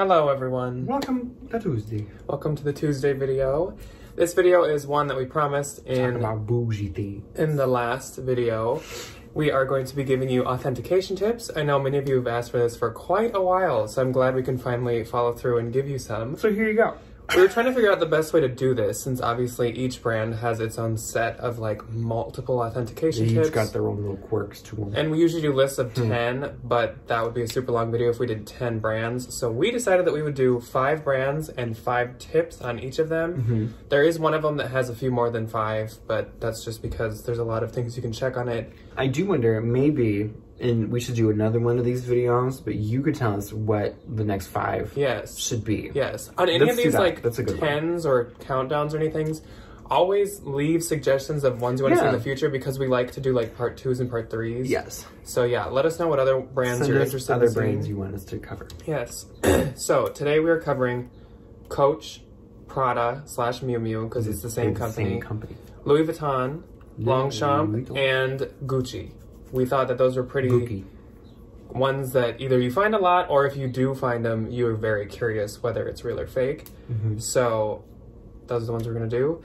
Hello everyone. Welcome to Tuesday. Welcome to the Tuesday video. This video is one that we promised Talk about bougie things. in the last video. We are going to be giving you authentication tips. I know many of you have asked for this for quite a while, so I'm glad we can finally follow through and give you some. So here you go. We were trying to figure out the best way to do this, since obviously each brand has its own set of like multiple authentication tips. Each got their own little quirks to them. And we usually do lists of 10, but that would be a super long video if we did 10 brands. So we decided that we would do 5 brands and 5 tips on each of them. There is one of them that has a few more than 5, but that's just because there's a lot of things you can check on it. I do wonder, maybe, and we should do another one of these videos, but you could tell us what the next 5 should be. Yes. On any of these like 10s or countdowns or anything, always leave suggestions of ones you want to see in the future, because we like to do like part 2s and part 3s. Yes. So yeah, let us know what other brands you're interested in other brands you want us to cover. Yes. So today we are covering Coach, Prada / Miu Miu, because it's the same company. Louis Vuitton, Longchamp, and Gucci. We thought that those were pretty ones that either you find a lot, or if you do find them, you're very curious whether it's real or fake. So those are the ones we're going to do.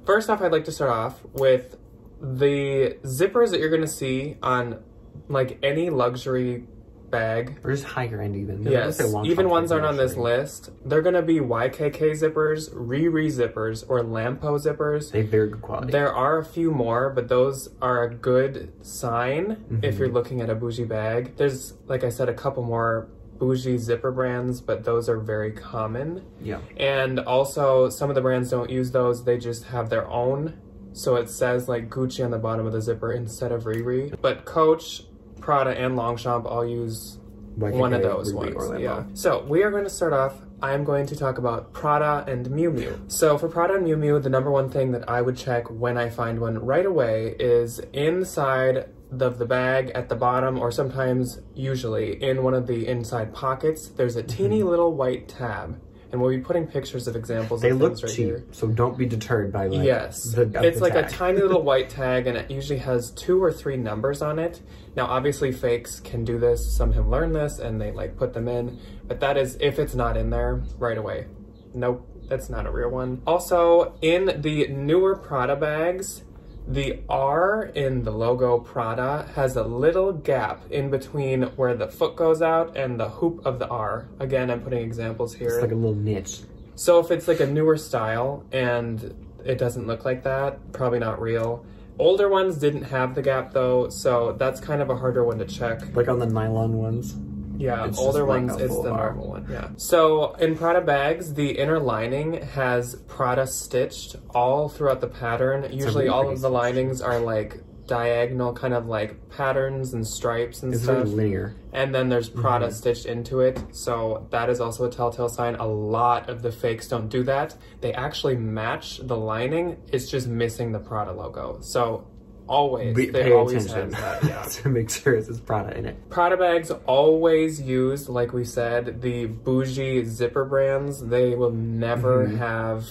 First off, I'd like to start off with the zippers that you're going to see on like any luxury bag. Or just higher end even. Yes, even ones aren't on this list. They're going to be YKK zippers, Riri zippers, or Lampo zippers. They have very good quality. There are a few more, but those are a good sign if you're looking at a bougie bag. There's, like I said, a couple more bougie zipper brands, but those are very common. Yeah. And also, some of the brands don't use those. They just have their own. So it says like Gucci on the bottom of the zipper instead of Riri. But Coach, Prada, and Longchamp all use one of those ones. Yeah. So we are going to start off. I'm going to talk about Prada and Miu Miu. So for Prada and Miu Miu, the number one thing that I would check when I find one right away is inside of the bag at the bottom, or sometimes usually in one of the inside pockets, there's a teeny little white tab. And we'll be putting pictures of examples of things right here. So don't be deterred by like it's like a tiny little white tag, and it usually has 2 or 3 numbers on it. Now obviously fakes can do this, some have learned this and they like put them in, but that is if it's not in there right away. Nope, that's not a real one. Also, in the newer Prada bags, the R in the logo Prada has a little gap in between where the foot goes out and the hoop of the R. Again, I'm putting examples here. It's like a little niche. So if it's like a newer style and it doesn't look like that, probably not real. Older ones didn't have the gap though, so that's kind of a harder one to check. Like on the nylon ones? Yeah, it's older ones, it's the normal one, yeah. So in Prada bags, the inner lining has Prada stitched all throughout the pattern. Usually all of the linings are like diagonal kind of like patterns and stripes and stuff. It's very linear. And then there's Prada stitched into it. So that is also a telltale sign. A lot of the fakes don't do that. They actually match the lining. It's just missing the Prada logo. So always, they always have that, yeah. To make sure it says Prada in it. Prada bags always use, like we said, the bougie zipper brands. They will never have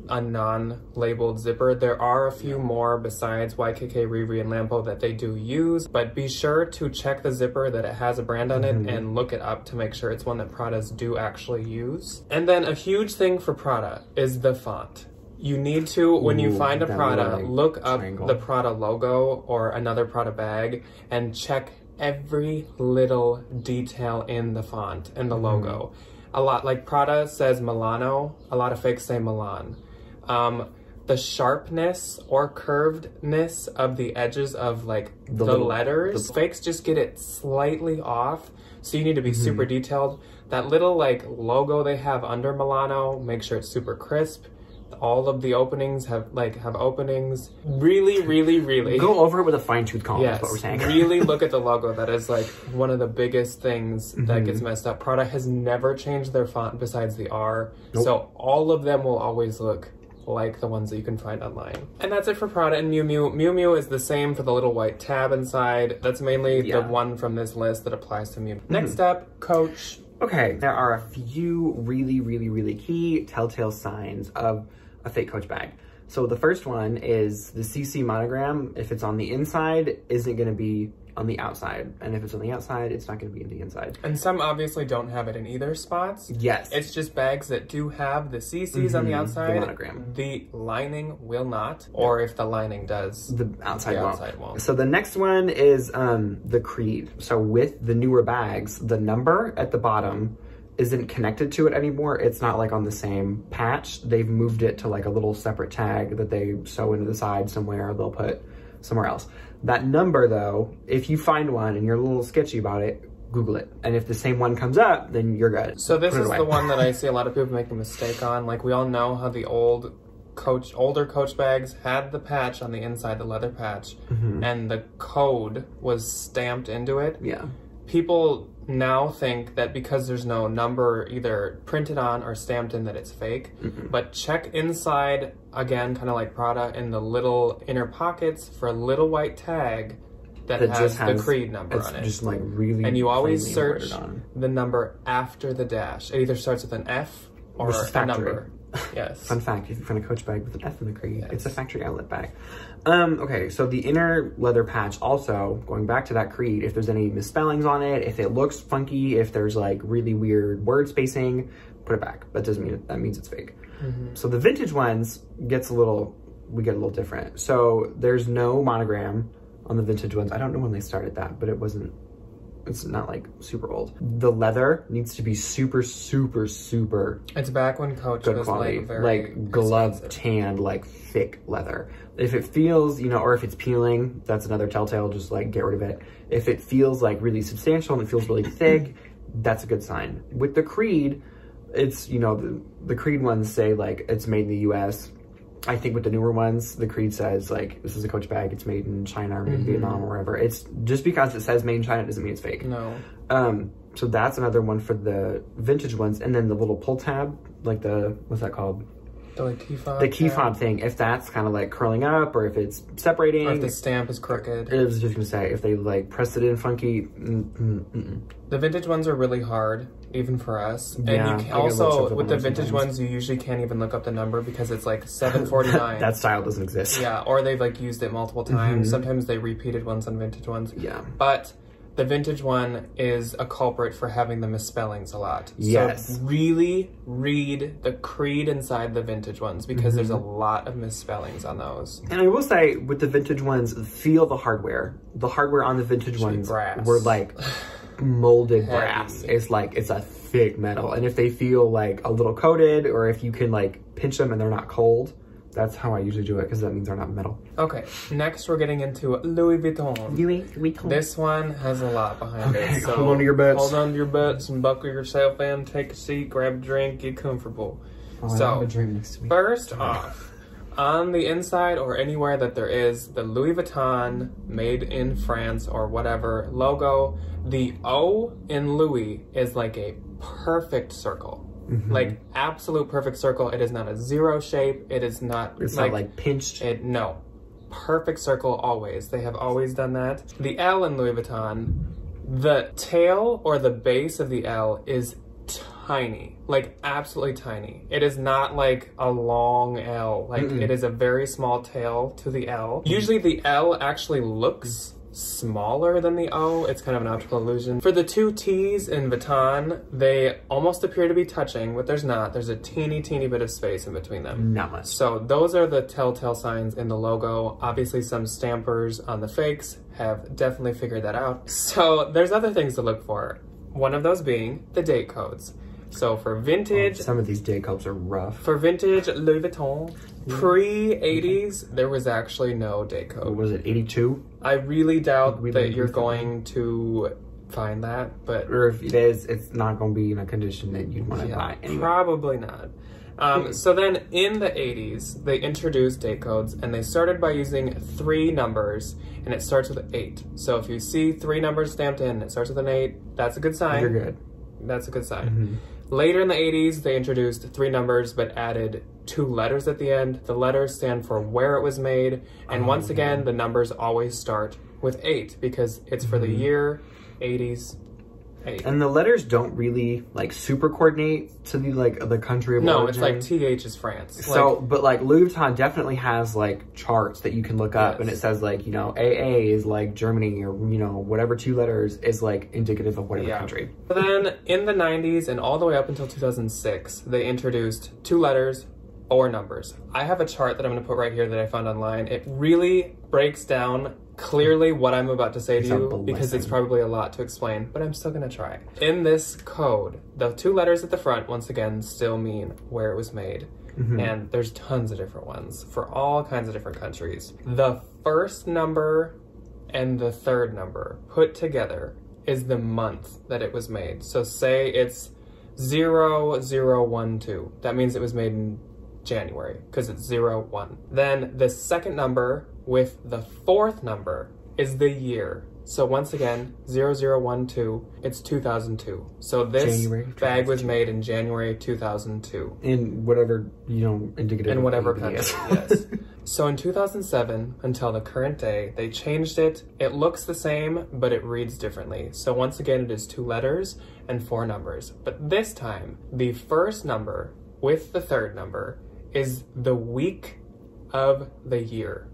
a non-labeled zipper. There are a few more besides YKK, Riri, and Lampo that they do use, but be sure to check the zipper that it has a brand on it and look it up to make sure it's one that Pradas do actually use. And then a huge thing for Prada is the font. You need to, when you find a Prada, look up the Prada logo or another Prada bag and check every little detail in the font and the logo. A lot, like Prada says Milano, a lot of fakes say Milan. The sharpness or curvedness of the edges of like the letters, fakes just get it slightly off. So you need to be super detailed. That little like logo they have under Milano, make sure it's super crisp. All of the openings have openings. Really go over it with a fine-tooth comb. Yes, is what we're saying. Really look at the logo. That is like one of the biggest things that gets messed up. Prada has never changed their font besides the R. So all of them will always look like the ones that you can find online. And that's it for Prada and Miu Miu. Miu Miu is the same for the little white tab inside. That's mainly the one from this list that applies to Miu. Next up, Coach. Okay, there are a few really key telltale signs of a fake Coach bag. So the first one is the CC monogram. If it's on the inside, isn't going to be on the outside. And if it's on the outside, it's not going to be in the inside. And some obviously don't have it in either spots. Yes. It's just bags that do have the CCs on the outside. The monogram. The lining will not. Or if the lining does, the outside won't. So the next one is the Creed. So with the newer bags, the number at the bottom isn't connected to it anymore. It's not like on the same patch. They've moved it to like a little separate tag that they sew into the side somewhere. They'll put somewhere else. That number though, if you find one and you're a little sketchy about it, Google it. And if the same one comes up, then you're good. So this is the one that I see a lot of people make a mistake on. Like we all know how the older Coach bags had the patch on the inside, the leather patch, and the code was stamped into it. Yeah. People now think that because there's no number either printed on or stamped in that it's fake. But check inside, again, kind of like Prada, in the little inner pockets for a little white tag that has the Creed number on it. It's just like really and you always search the number after the dash. It either starts with an F or a number. Yes. Fun fact, if you find a Coach bag with an F in the Creed, it's a factory outlet bag. Okay, so the inner leather patch also, going back to that Creed, if there's any misspellings on it, if it looks funky, if there's like really weird word spacing, put it back. That doesn't mean that means it's fake. So the vintage ones we get a little different. So there's no monogram on the vintage ones. I don't know when they started that, but it's not like super old. The leather needs to be super, super, super. It's back when Coach good was quality, like very like glove tanned, like thick leather. If it feels, or if it's peeling, that's another telltale. Just like get rid of it. If it feels like really substantial and it feels really thick, that's a good sign. With the Creed, it's the Creed ones say like it's made in the U.S. I think with the newer ones, the Creed says like, this is a Coach bag, it's made in China or made in Vietnam or wherever. It's just because it says made in China doesn't mean it's fake. No. So that's another one for the vintage ones. And then the little pull tab, like what's that called? The key fob. The key fob thing, if that's kind of like curling up or if it's separating. Or if the stamp is crooked. I was just gonna say, if they like press it in funky. The vintage ones are really hard, even for us. And yeah, you can also, with the vintage ones, you usually can't even look up the number because it's like 749. That style doesn't exist. Yeah, or they've like used it multiple times. Sometimes they repeated ones on vintage ones. Yeah. But the vintage one is a culprit for having the misspellings a lot. Yes. So really read the Creed inside the vintage ones because there's a lot of misspellings on those. And I will say, with the vintage ones, feel the hardware. The hardware on the vintage ones were like molded brass. It's like, it's a thick metal. And if they feel like a little coated or if you can like pinch them and they're not cold, that's how I usually do it because that means they're not metal. Okay, next we're getting into Louis Vuitton. Louis Vuitton. This one has a lot behind it. So hold on to your butts. Hold on to your butts and buckle yourself in, take a seat, grab a drink, get comfortable. I have a drink next to me. First off, on the inside or anywhere that there is the Louis Vuitton made in France or whatever logo, the O in Louis is like a perfect circle. Like absolute perfect circle. It is not a zero shape. It is not. It's not like pinched. No, perfect circle always. They have always done that. The L in Louis Vuitton, the tail or the base of the L is tiny, like absolutely tiny. It is not like a long L. Like it is a very small tail to the L. Usually the L actually looks smaller than the O. It's kind of an optical illusion. For the two T's in Vuitton, they almost appear to be touching, but there's not. There's a teeny bit of space in between them. Not much. So those are the telltale signs in the logo. Obviously some stampers on the fakes have definitely figured that out. So there's other things to look for. One of those being the date codes. So for vintage... some of these date codes are rough. For vintage Louis Vuitton, pre-80s, there was actually no date code. What was it, 82? I really doubt that you're going to find that, but... Or if it is, it's not going to be in a condition that you'd want to buy anyway. Probably not. So then in the 80s, they introduced date codes, and they started by using 3 numbers, and it starts with 8. So if you see 3 numbers stamped in, it starts with an 8, that's a good sign. You're good. That's a good sign. Later in the 80s, they introduced 3 numbers, but added 2 letters at the end. The letters stand for where it was made. And once again, the numbers always start with 8 because it's for the year 80s. Hey. And the letters don't really like super coordinate to the country of origin. No, it's like TH is France. So, but like Louis Vuitton definitely has like charts that you can look up, and it says like, you know, AA is like Germany, or, you know, whatever 2 letters is like indicative of whatever country. But then in the 90s and all the way up until 2006, they introduced 2 letters or numbers. I have a chart that I'm going to put right here that I found online. It really breaks down clearly what I'm about to say to you, because it's probably a lot to explain, but I'm still gonna try. In this code, the 2 letters at the front, once again, still mean where it was made. And there's tons of different ones for all kinds of different countries. The first number and the third number put together is the month that it was made. So say it's 0012. That means it was made in January, because it's 01. Then the second number with the 4th number is the year. So once again, 0012, it's 2002. So this bag was made in January 2002. In whatever, you know, indicative. In whatever country, yes. So in 2007, until the current day, they changed it. It looks the same, but it reads differently. So once again, it is 2 letters and 4 numbers. But this time, the first number with the third number is the week of the year.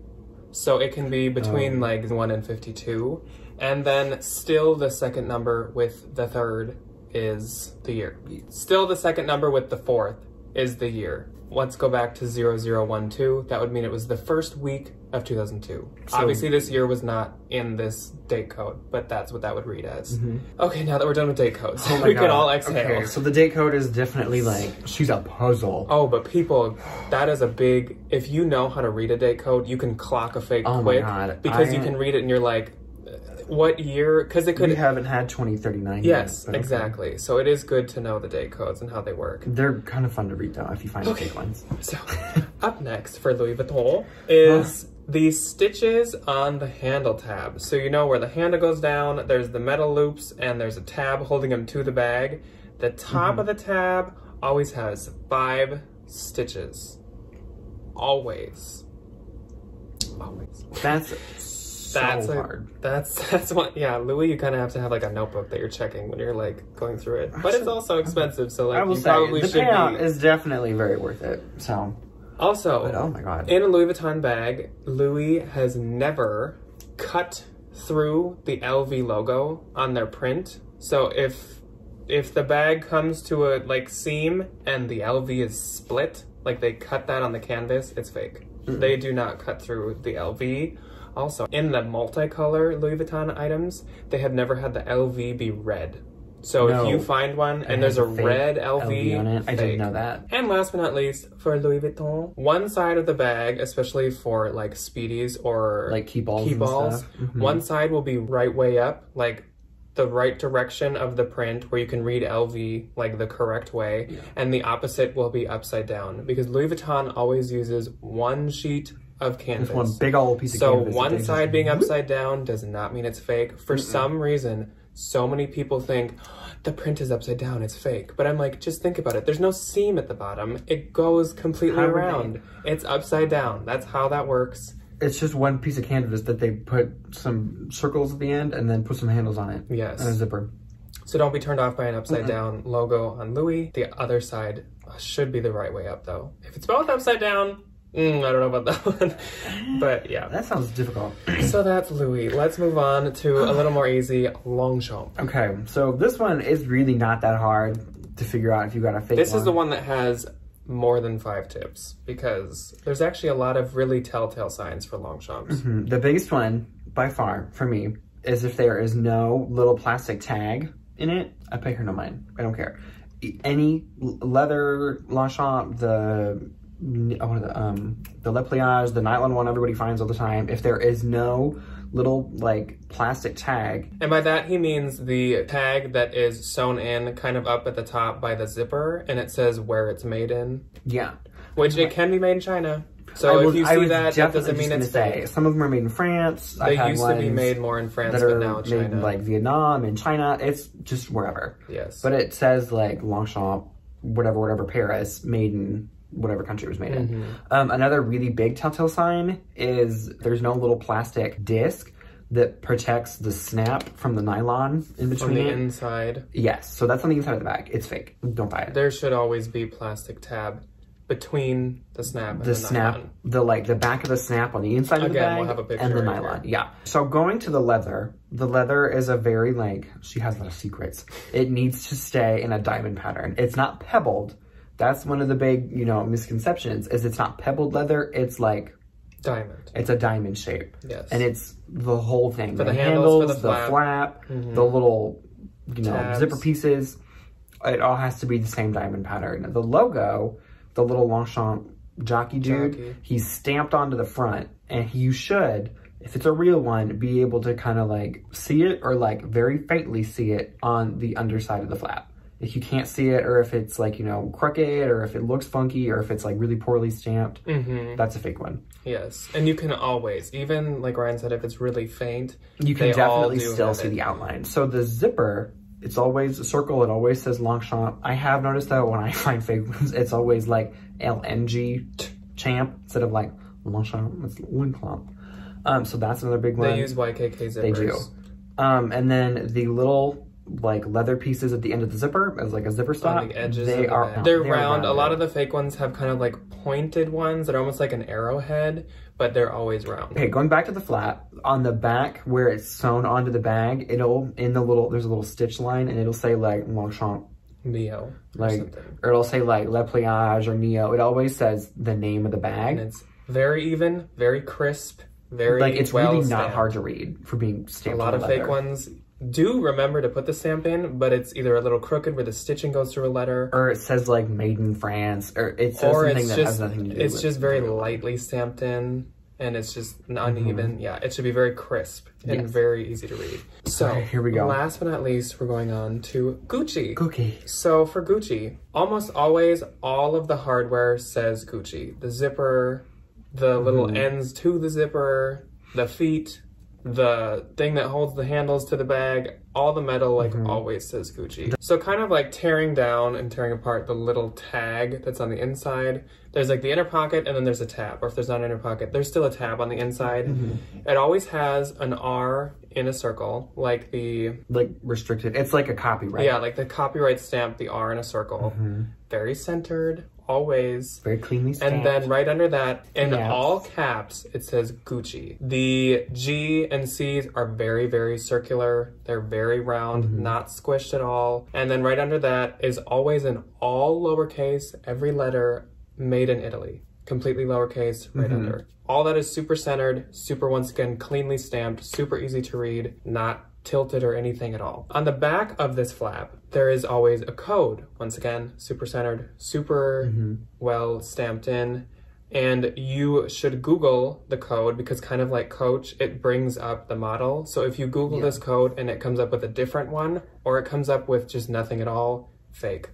So it can be between like 1 and 52. And then still the second number with the third is the year. Still the second number with the 4th is the year. Let's go back to 0012. That would mean it was the first week of 2002. So, obviously this year was not in this date code, but that's what that would read as. Okay, now that we're done with date codes, we can all exhale. Okay, so the date code is definitely like, she's a puzzle. Oh, but people, that is a big, if you know how to read a date code, you can clock a fake quick. Because you can read it and you're like, what year? Because it could. We haven't had 2039 yes, yet. Yes, exactly. Okay. So it is good to know the date codes and how they work. They're kind of fun to read though, if you find the fake ones. So up next for Louis Vuitton is the stitches on the handle tab. So you know where the handle goes down, there's the metal loops, and there's a tab holding them to the bag. The top of the tab always has 5 stitches. Always. Always. That's hard. That's what, yeah, Louis, you kind of have to have like a notebook that you're checking when you're like going through it. But it's also expensive, so like you probably should be. The payout is definitely very worth it, so. Also, but, oh my God. In a Louis Vuitton bag, Louis has never cut through the LV logo on their print. So if the bag comes to a like seam and the LV is split, like they cut that on the canvas, it's fake. They do not cut through the LV. Also, in the multicolor Louis Vuitton items, they have never had the LV be red. So if you find one and there's a red LV on it, I didn't know that. And last but not least, for Louis Vuitton, one side of the bag, especially for like speedies or like key balls, one side will be right way up, like the right direction of the print where you can read LV like the correct way, and the opposite will be upside down, because Louis Vuitton always uses one sheet of canvas. Just one big old piece of canvas. So one side being upside down does not mean it's fake. For some reason, so many people think the print is upside down, it's fake. But I'm like, just think about it. There's no seam at the bottom. It goes completely around. It's upside down. That's how that works. It's just one piece of canvas that they put some circles at the end and then put some handles on it. Yes. And a zipper. So don't be turned off by an upside down logo on Louis. The other side should be the right way up though. If it's both upside down, I don't know about that one, but yeah. That sounds difficult. So that's Louis. Let's move on to a little more easy, Longchamp. Okay, so this one is really not that hard to figure out if you got a fake one. This is the one that has more than 5 tips, because there's actually a lot of really telltale signs for Longchamps. The biggest one, by far, for me, is if there is no little plastic tag in it, I pay her no mind. I don't care. Any leather Longchamp, the Le Pliage, the nylon one everybody finds all the time, if there is no little like plastic tag. And by that he means the tag that is sewn in kind of up at the top by the zipper, and it says where it's made in. Yeah. Which it can be made in China. So if you see that, that doesn't mean it's fake. Some of them are made in France. They used to be made more in France, but now in China. Made in like Vietnam and China. It's just wherever. Yes. But it says like Longchamp, whatever Paris, made in whatever country it was made in. Another really big telltale sign is there's no little plastic disc that protects the snap from the nylon in between on the inside. Yes, so that's on the inside of the bag. It's fake. Don't buy it. There should always be plastic tab between the snap and the snap, nylon. The back of the snap on the inside of the bag, we'll have a picture and the right nylon. here. Yeah. So going to the leather is a very, like, she has a lot of secrets. It needs to stay in a diamond pattern. It's not pebbled. That's one of the big, you know, misconceptions, is it's not pebbled leather. It's like diamond. It's a diamond shape. Yes. And it's the whole thing. For the handles, for the flap, the little, you know, zipper pieces. It all has to be the same diamond pattern. The logo, the little Longchamp jockey dude, he's stamped onto the front, and you should, if it's a real one, be able to kind of like see it, or like very faintly see it on the underside of the flap. If you can't see it, or if it's like, you know, crooked, or if it looks funky, or if it's like really poorly stamped, that's a fake one. Yes, and you can always, even like Ryan said, if it's really faint, you can definitely still see the outline. So the zipper, it's always a circle. It always says Longchamp. I have noticed that when I find fake ones, it's always like LNG champ instead of like Longchamp. It's Longchamp. So that's another big one. They use YKK zippers. They do. And then the little like leather pieces at the end of the zipper as like a zipper stop. On the edges they're round. A lot of the fake ones have kind of like pointed ones that are almost like an arrowhead, but they're always round. Okay, going back to the flap, on the back where it's sewn onto the bag, there's a little stitch line, and it'll say like Longchamp Miu, or it'll say like Le Pliage or Neo. It always says the name of the bag. And it's very even, very crisp, very like it's well really stamped. Not hard to read for being stamped. A lot of fake ones do remember to put the stamp in, but it's either a little crooked where the stitching goes through a letter, or it says like made in France, or it says something that has nothing to do with it. It's just very lightly stamped in, and it's just uneven. Yeah, it should be very crisp and very easy to read. So here we go. Last but not least, we're going on to Gucci. Gucci. So for Gucci, almost always all of the hardware says Gucci. The zipper, the little ends to the zipper, the feet, the thing that holds the handles to the bag, all the metal like always says Gucci. So kind of like tearing down and tearing apart the little tag that's on the inside, there's like the inner pocket and then there's a tab, or if there's not an inner pocket, there's still a tab on the inside. It always has an R in a circle, like the... Like restricted, it's like a copyright. Yeah, like the copyright stamp, the R in a circle. Very centered, always. Very cleanly stamped. And then right under that, in all caps, it says Gucci. The G and C's are very, very circular. They're very round, not squished at all. And then right under that is always in all lowercase, every letter made in Italy. Completely lowercase, right under. All that is super centered, super, once again, cleanly stamped, super easy to read, not tilted or anything at all. On the back of this flap, there is always a code. Once again, super centered, super well stamped in. And you should Google the code, because kind of like Coach, it brings up the model. So if you Google this code and it comes up with a different one, or it comes up with just nothing at all, fake.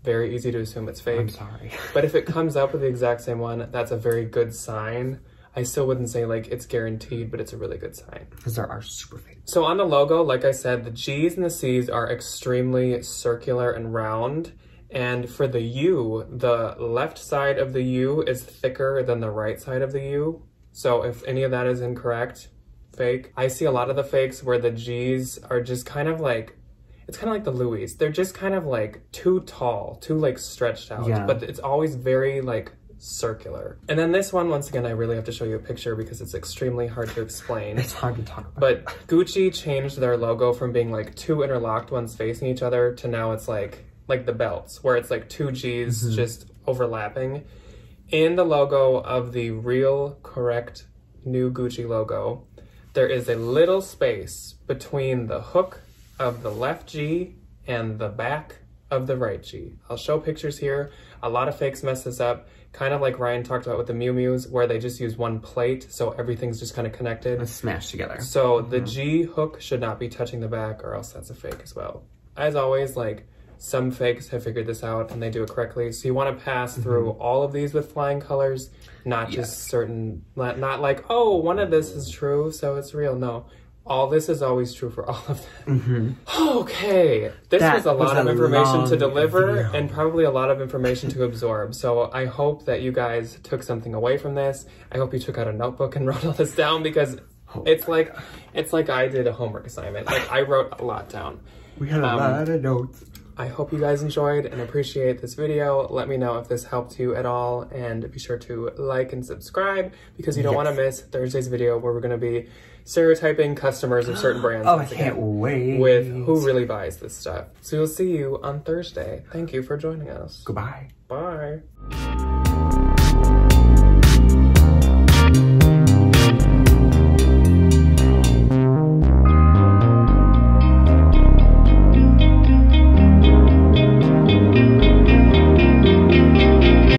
Very easy to assume it's fake. I'm sorry. But if it comes up with the exact same one, that's a very good sign. I still wouldn't say like it's guaranteed, but it's a really good sign. Because there are super fake. So on the logo, like I said, the G's and the C's are extremely circular and round. And for the U, the left side of the U is thicker than the right side of the U. So if any of that is incorrect, fake. I see a lot of the fakes where the G's are just kind of like, it's kind of like the Louis. They're just kind of like too tall, too like stretched out. But it's always very like circular. And then this one, once again, I really have to show you a picture because it's extremely hard to explain. It's hard to talk about. But Gucci changed their logo from being like two interlocked ones facing each other to now it's like the belts, where it's like two G's just overlapping. In the logo of the real, correct, new Gucci logo, there is a little space between the hook of the left G and the back of the right G. I'll show pictures here. A lot of fakes mess this up, kind of like Ryan talked about with the Miu Mius, where they just use one plate, so everything's just kind of connected. It's smashed together. So the G hook should not be touching the back, or else that's a fake as well. As always, like, some fakes have figured this out and they do it correctly. So you want to pass through all of these with flying colors, not just certain, not like, oh, one of this is true, so it's real. No. All this is always true for all of them. Okay, this was a lot of information to deliver and probably a lot of information to absorb. So I hope that you guys took something away from this. I hope you took out a notebook and wrote all this down, because Oh it's like I did a homework assignment. Like I wrote a lot down. We had a lot of notes. I hope you guys enjoyed and appreciate this video. Let me know if this helped you at all, and be sure to like and subscribe because you don't want to miss Thursday's video where we're going to be stereotyping customers of certain brands. Oh, I can't wait. With who really buys this stuff. So we'll see you on Thursday. Thank you for joining us. Goodbye. Bye.